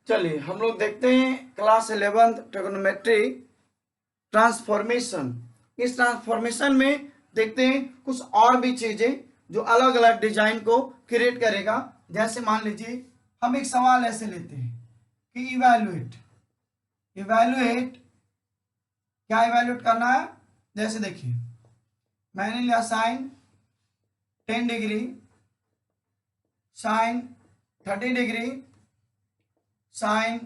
चलिए हम लोग देखते हैं क्लास 11th ट्रिग्नोमेट्री ट्रांसफॉर्मेशन। इस ट्रांसफॉर्मेशन में देखते हैं कुछ और भी चीजें जो अलग अलग डिजाइन को क्रिएट करेगा। जैसे मान लीजिए हम एक सवाल ऐसे लेते हैं कि इवैल्यूएट क्या इवैल्यूएट करना है। जैसे देखिए मैंने लिया sine 10 degree, sine 30 degree, sine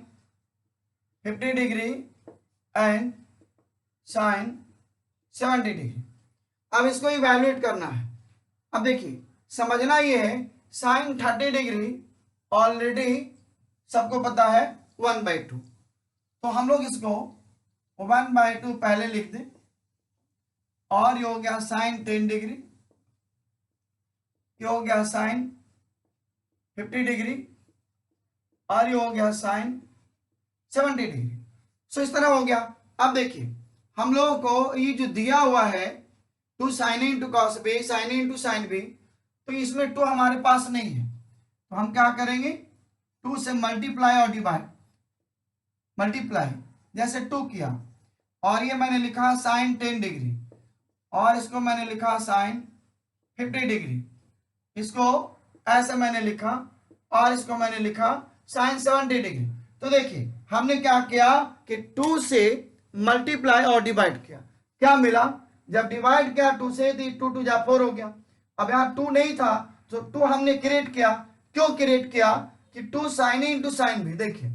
50 degree and sine 70 degree. अब इसको इवैल्यूएट करना है। अब देखिए समझना ये है, साइन 30 डिग्री ऑलरेडी सबको पता है 1/2, तो हम लोग इसको 1/2 पहले लिख दें। और ये हो गया साइन 10 डिग्री, ये हो गया साइन 50 डिग्री और ये हो गया साइन 70 डिग्री। सो इस तरह हो गया। अब देखिए हम लोगों को ये जो दिया हुआ है 2 sin into cos B, sine into sine B, तो इसमें 2 हमारे पास नहीं है, तो हम क्या करेंगे 2 से मल्टीप्लाई और डिवाइड। मल्टीप्लाई जैसे 2 किया और ये मैंने लिखा साइन 10 डिग्री और इसको मैंने लिखा साइन 50 डिग्री, इसको ऐसे मैंने लिखा और इसको मैंने लिखा साइन 70 डिग्री। तो देखिए हमने क्या किया कि 2 से मल्टीप्लाई और डिवाइड किया, क्या मिला जब डिवाइड किया 2 से, 2 2 जा 4 हो गया। अब यहाँ 2 नहीं था तो 2 हमने क्रिएट किया। क्यों क्रिएट किया कि 2 साइन इंटू साइन बी, देखिए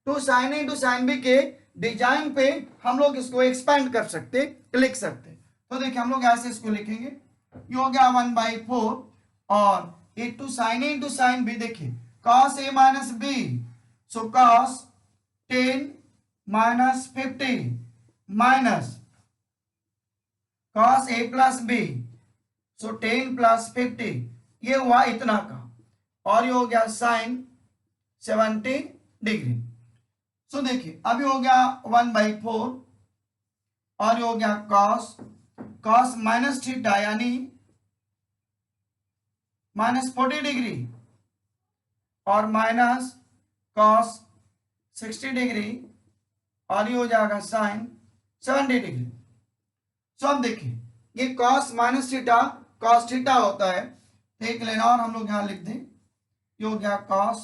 2 साइन इंटू साइन बी के डिजाइन पे हम लोग इसको एक्सपेंड कर सकते, लिख सकते। तो देखिए हम लोग ऐसे इसको लिखेंगे, ये हो गया 1/4 और ये 2 साइन इंटू साइन बी, देखिए cos a minus B, so cos 10 minus 50 minus cos a plus B, so 10 plus 50, ये हुआ इतना का। और ये हो गया साइन 70 डिग्री। सो देखिए अभी हो गया 1/4 और ये हो गया cos माइनस थीटा यानी माइनस 40 डिग्री और माइनस cos 60 डिग्री और ये हो जाएगा साइन 70 डिग्री। सो अब देखिए ये cos minus theta cos theta होता है, तो एक लेना और हम लोग यहां लिख दें, ये हो गया cos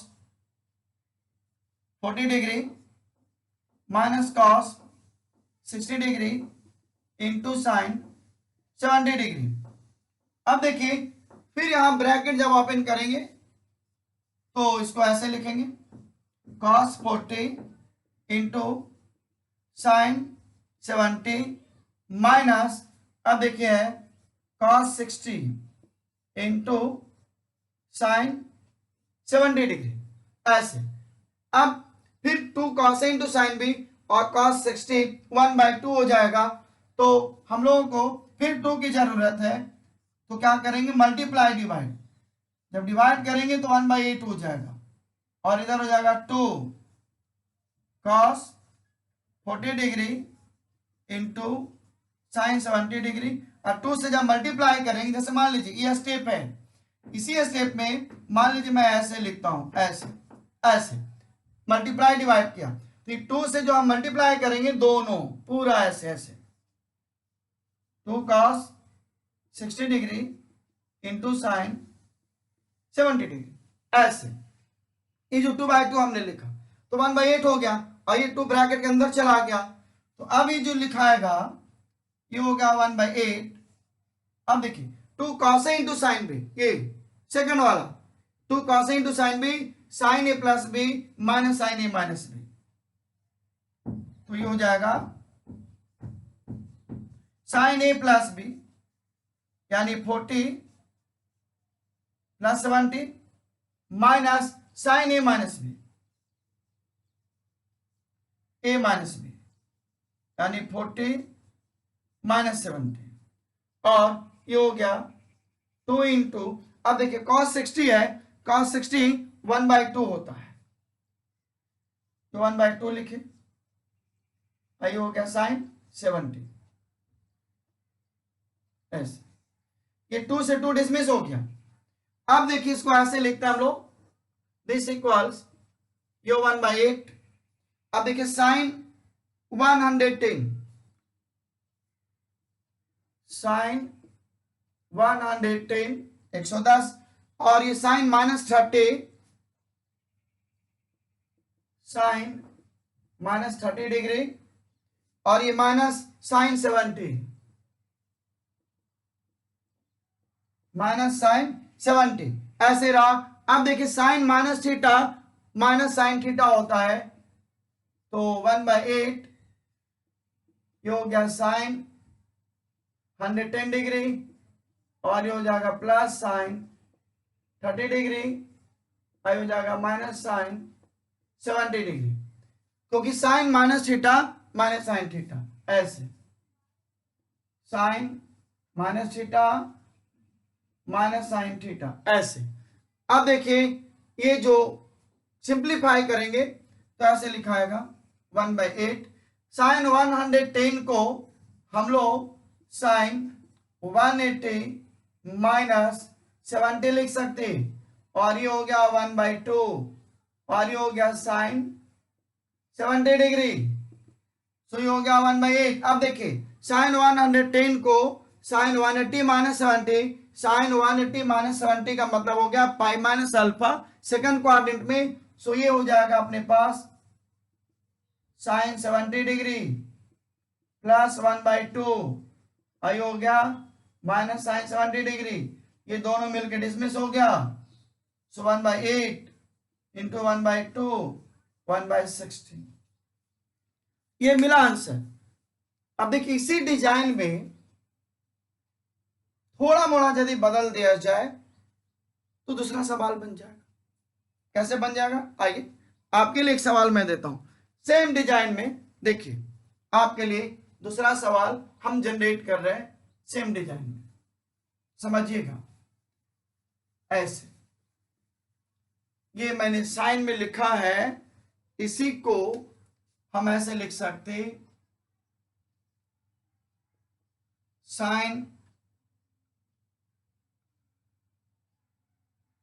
40 degree minus cos 60 degree into sine 70 degree. अब देखिए फिर यहां ब्रैकेट जब ओपन करेंगे तो इसको ऐसे लिखेंगे cos 40 इंटू साइन 70 माइनस, अब देखिए है cos 60 इंटू साइन 70 डिग्री ऐसे। अब फिर 2 cos इंटू साइन बी और cos 60 1/2 हो जाएगा, तो हम लोगों को फिर 2 की जरूरत है, तो क्या करेंगे मल्टीप्लाई डिवाइड। जब डिवाइड करेंगे तो 1/8 हो जाएगा और इधर हो जाएगा 2 cos 40 degree into sine 70 degree और 2 से जब मल्टीप्लाई करेंगे, जैसे मान लीजिए ये स्टेप है, इसी स्टेप में मान लीजिए मैं ऐसे लिखता हूं, ऐसे ऐसे मल्टीप्लाई डिवाइड किया, तो 2 से जो हम मल्टीप्लाई करेंगे दोनों पूरा ऐसे ऐसे 2 cos 60 degree into sine 70 degree ऐसे। ये जो 2/2 हमने लिखा तो 1/8 हो गया और ये 2 ब्रैकेट के अंदर चला गया, तो अब ये जो लिखाएगा ये हो गया 1/8। अब देखिए 2 cos इंटू साइन बी, ये सेकंड वाला 2 cos into sine B, sine A plus B minus sine A minus B, तो ये हो जाएगा साइन ए प्लस बी यानी 40 plus 70 minus sine A minus B, A minus B यानी 40 minus 70 और ये हो गया 2 इंटू, अब देखिए cos 60 है, cos 60 1/2 होता है, तो 1/2 लिखे, ये हो गया साइन 70 ऐसे। ये 2 से 2 डिसमिस हो गया। अब देखिए इसको ऐसे लिखते हैं हम लोग, दिस इक्वल्स, ये 1/8। अब देखिए साइन 110, साइन 110 110, और ये साइन -30, साइन -30 डिग्री, और ये माइनस साइन 70, -sin 70, ऐसे रहा। अब देखिए साइन -थीटा -sin थीटा होता है, तो 1/8 ये हो गया साइन 110 डिग्री, और ये हो जाएगा प्लस साइन 30 डिग्री, और हो जाएगा माइनस साइन 70 डिग्री, क्योंकि साइन -थीटा -sin थीटा, ऐसे साइन -थीटा -sin थीटा, ऐसे। अब देखिए ये जो सिंप्लीफाई करेंगे तो ऐसे लिखाएगा 1/8 साइन 110 को हम लोग साइन 180 -70 लिख सकते, और ये हो गया 1/2, और ये हो गया साइन 70 डिग्री, सो ये हो गया 1/8। अब देखिए साइन 110 को साइन 180 -70, साइन 180 -70 का मतलब हो गया pi minus alpha second quadrant में, सो ये हो जाएगा अपने पास साइन 70 डिग्री प्लस 1/2, आई हो गया माइनस साइन 70 डिग्री, ये दोनों मिलकर डिसमिस हो गया, सो 1/8 इंटू 1/2 1/16, ये मिला आंसर। अब देखिए इसी डिजाइन में थोड़ा मोड़ा यदि बदल दिया जाए तो दूसरा सवाल बन जाएगा। कैसे बन जाएगा, आइए आपके लिए एक सवाल मैं देता हूं सेम डिजाइन में। देखिए आपके लिए दूसरा सवाल हम जनरेट कर रहे हैं सेम डिजाइन में, समझिएगा। ऐसे ये मैंने साइन में लिखा है, इसी को हम ऐसे लिख सकते साइन,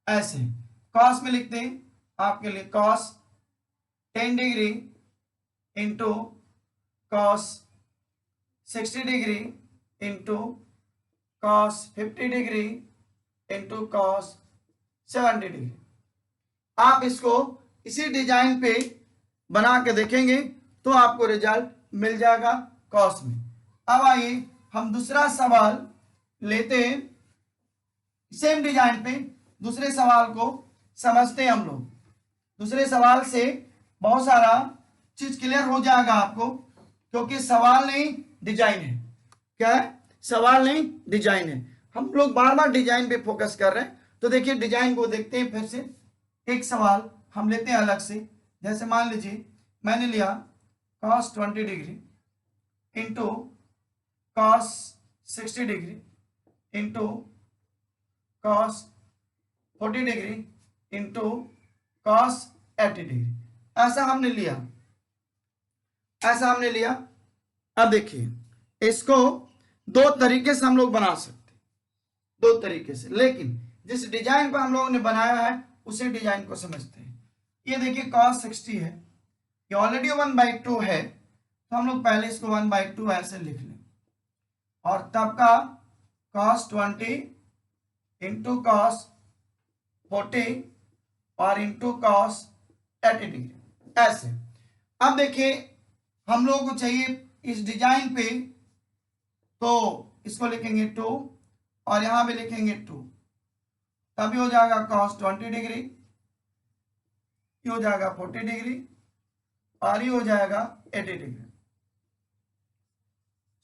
ऐसे कॉस में लिखते हैं आपके लिए cos 10 degree into cos 60 degree into cos 50 degree into cos 70 degree. आप इसको इसी डिजाइन पे बना के देखेंगे तो आपको रिजल्ट मिल जाएगा कॉस में। अब आइए हम दूसरा सवाल लेते हैं, सेम डिजाइन पे दूसरे सवाल को समझते हैं हम लोग। दूसरे सवाल से बहुत सारा चीज क्लियर हो जाएगा आपको, क्योंकि सवाल नहीं डिजाइन है। क्या है, सवाल नहीं डिजाइन है। हम लोग बार बार डिजाइन पे फोकस कर रहे हैं, तो देखिए डिजाइन को देखते हैं फिर से। एक सवाल हम लेते हैं अलग से, जैसे मान लीजिए मैंने लिया cos 20 degree into cos 60 degree into cos 40 degree into cos 80 degree, ऐसा हमने लिया, ऐसा हमने लिया। अब देखिए इसको दो तरीके से हम लोग बना सकते, दो तरीके से, लेकिन जिस डिजाइन पर हम लोगों ने बनाया है उसी डिजाइन को समझते हैं। ये देखिए cos 60 है, ये ऑलरेडी 1/2 है, तो हम लोग पहले इसको 1/2 ऐसे लिख लें, और तब का cos 20 इंटू cos 40 और इंटू cos 80 डिग्री, ऐसे। अब देखिए हम लोगों को चाहिए इस डिजाइन पे, तो इसको लिखेंगे 2 और यहां भी लिखेंगे 2, तभी हो जाएगा cos 20 डिग्री, ये हो जाएगा 40 डिग्री, और ये हो जाएगा 80 डिग्री।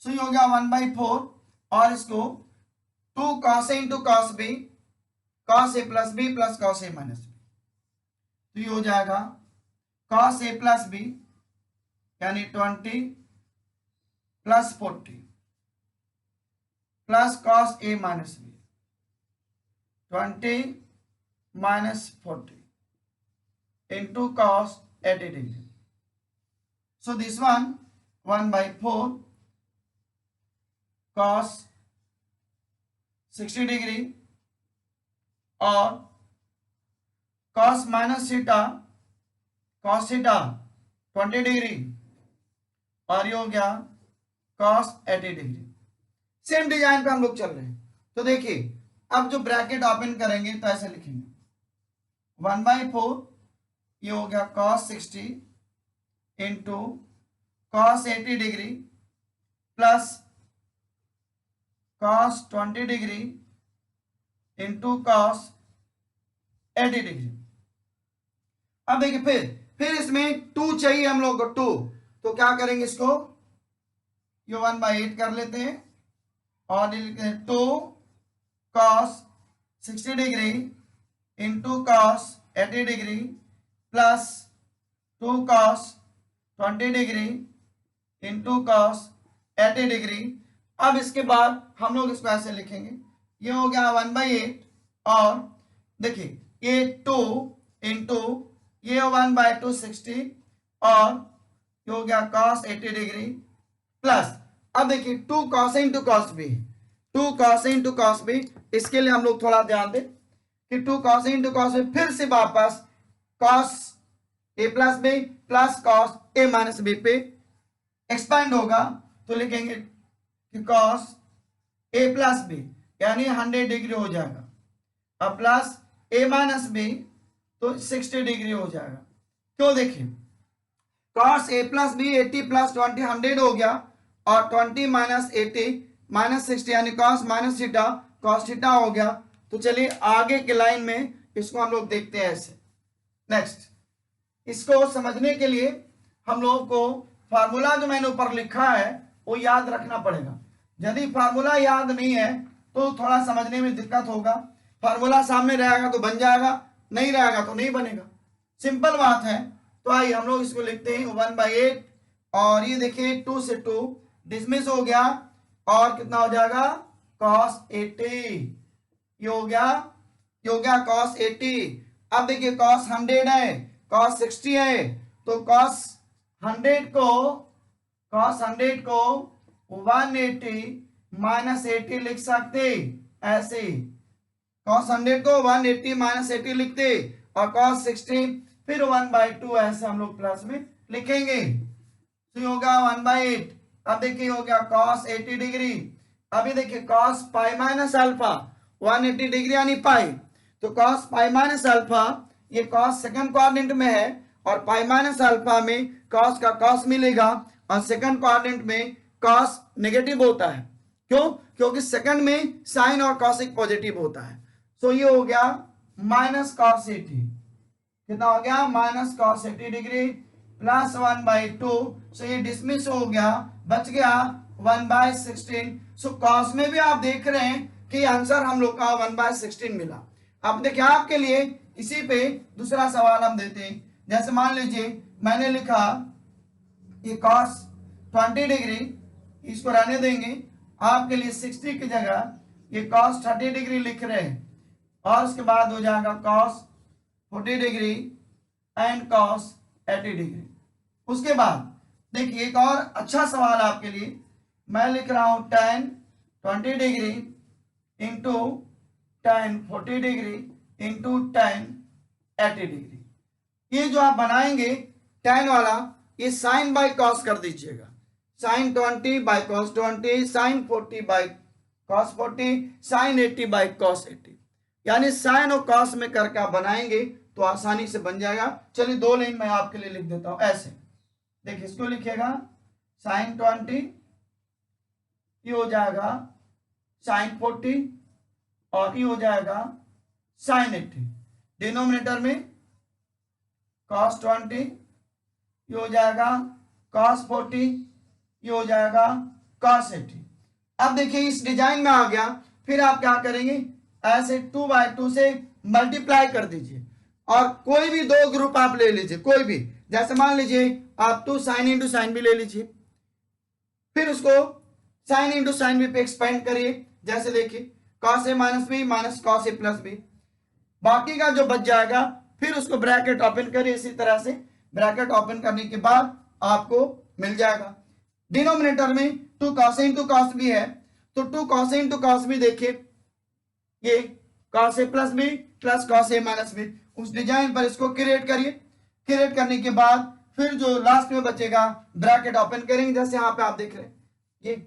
सो ये हो गया 1/4, और इसको 2 cos a into cos b, cos a plus b plus cos a minus b, तो ये हो जाएगा cos a प्लस b यानी 20 plus 40 plus cos a minus b, 20 minus 40 into cos 80 degree. So this one 1/4 cos 60 degree और cos minus theta cos theta 20 degree और ये हो गया cos 80 डिग्री। सेम डिजाइन पे हम लोग चल रहे हैं। तो देखिए अब जो ब्रैकेट ओपन करेंगे तो ऐसे लिखेंगे 1/4 ये हो गया cos 60 into cos 80 degree plus cos 20 degree into cos 80 degree. अब देखिए फिर इसमें 2 चाहिए हम लोग को 2, तो क्या करेंगे इसको ये 1/8 कर लेते हैं और ये लिखते हैं 2 cos 60 degree into cos 80 degree plus 2 cos 20 degree into cos 80 degree. अब इसके बाद हम लोग इसको ऐसे लिखेंगे, ये हो गया 1/8 और देखिए ये 2 इंटू ये 1/2 60 और ये हो गया cos 80 डिग्री प्लस अब देखिए 2 cos into cos b, 2 cos into cos b। इसके लिए हम लोग थोड़ा ध्यान दें कि 2 cos इंटू cos b फिर से वापस cos a plus b plus cos a minus b पे एक्सपेंड होगा, तो लिखेंगे कि cos a प्लस b यानी 100 डिग्री हो जाएगा, अब प्लस a माइनस b तो 60 डिग्री हो जाएगा। क्यों देखिए cos a plus b 80 plus 20 100 हो गया और 20 माइनस 80 माइनस 60 यानी cos minus theta cos theta हो गया। तो चलिए आगे के लाइन में इसको हम लोग देखते हैं ऐसे। नेक्स्ट इसको समझने के लिए हम लोगों को फार्मूला जो मैंने ऊपर लिखा है वो याद रखना पड़ेगा। यदि फार्मूला याद नहीं है तो थोड़ा समझने में दिक्कत होगा। फार्मूला सामने रहेगा तो बन जाएगा, नहीं रहेगा तो नहीं बनेगा, सिंपल बात है। तो आइए हम लोग इसको लिखते हैं 1/8 और ये देखिए 2 से 2 डिसमिस हो गया और कितना हो जाएगा cos 80, ये हो गया cos 80। अब देखिए cos 100 है cos 60 है तो cos 100 को 180 माइनस 80 लिख सकते ऐसे, cos 100 को 180 माइनस 80 लिखते और cos 60 फिर 1/2 ऐसे हम लोग प्लस में लिखेंगे। तो होगा 1/8। अब देखिए हो गया cos 80 डिग्री। अभी देखिए cos pi minus alpha 180 degree यानी पाई, तो cos पाई माइनस अल्फा ये cos सेकंड क्वाड्रेंट में है और पाई माइनस अल्फा में cos का cos मिलेगा और सेकंड क्वाड्रेंट में cos नेगेटिव होता है। क्यों? क्योंकि सेकंड में साइन और cos एक पॉजिटिव होता है। तो ये हो गया माइनस cos 80, कितना हो गया माइनस cos 80 डिग्री प्लस 1/2। सो ये डिसमिस हो गया, बच गया 1/16। सो cos में भी आप देख रहे हैं कि आंसर हम लोग का 1/16 मिला। अब देखिए आपके लिए इसी पे दूसरा सवाल हम देते हैं। जैसे मान लीजिए मैंने लिखा ये cos 20 डिग्री, इसको रहने देंगे, आपके लिए 60 की जगह ये cos 30 डिग्री लिख रहे हैं और उसके बाद हो जाएगा cos 40 degree and cos 80 degree. उसके बाद देखिए एक और अच्छा सवाल आपके लिए, मैं लिख रहा हूं tan 20 degree into tan 40 degree into tan 80 degree. ये जो आप बनाएंगे tan वाला ये साइन बाय कॉस कर दीजिएगा, sine 20 by cos 20, sine 40 by cos 40, sine 80 by cos 80, यानी साइन और कॉस में करके आप बनाएंगे तो आसानी से बन जाएगा। चलिए 2 लाइन मैं आपके लिए लिख देता हूं ऐसे। देखिए इसको लिखिएगा साइन 20, ये हो जाएगा साइन 40 और ये हो जाएगा साइन 80। डिनोमिनेटर में cos 20, ये हो जाएगा cos 40, ये हो जाएगा cos 80। अब देखिए इस डिजाइन में आ गया, फिर आप क्या करेंगे ऐसे 2/2 से मल्टीप्लाई कर दीजिए और कोई भी 2 ग्रुप आप ले लीजिए, कोई भी, जैसे मान लीजिए आप 2 साइन इंटू साइन भी ले लीजिए, फिर उसको साइन इंटू साइन भी पे एक्सपेंड करिए। जैसे देखिए cos a minus b minus cos a plus b, बाकी का जो बच जाएगा फिर उसको ब्रैकेट ओपन करिए। इसी तरह से ब्रैकेट ओपन करने के बाद आपको मिल जाएगा। डिनोमिनेटर में 2 cos इंटू cos b है तो 2 cos इंटू cos b देखिए ये cos a plus b plus cos a minus b, उस डिजाइन पर इसको क्रिएट करिए। क्रिएट करने के बाद फिर जो लास्ट में बचेगा ब्रैकेट ओपन करेंगे, जैसे यहाँ पे आप देख रहे हैं ये,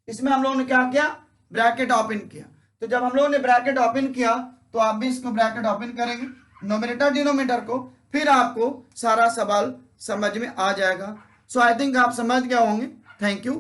इसमें हम लोगों ने क्या किया, ब्रैकेट ओपन किया। तो जब हम लोगों ने ब्रैकेट ओपन किया तो आप भी इसको ब्रैकेट ओपन करेंगे नोमिनेटर डिनोमिनेटर को, फिर आपको सारा सवाल समझ में आ जाएगा। सो आई थिंक आप समझ गए होंगे। Thank you.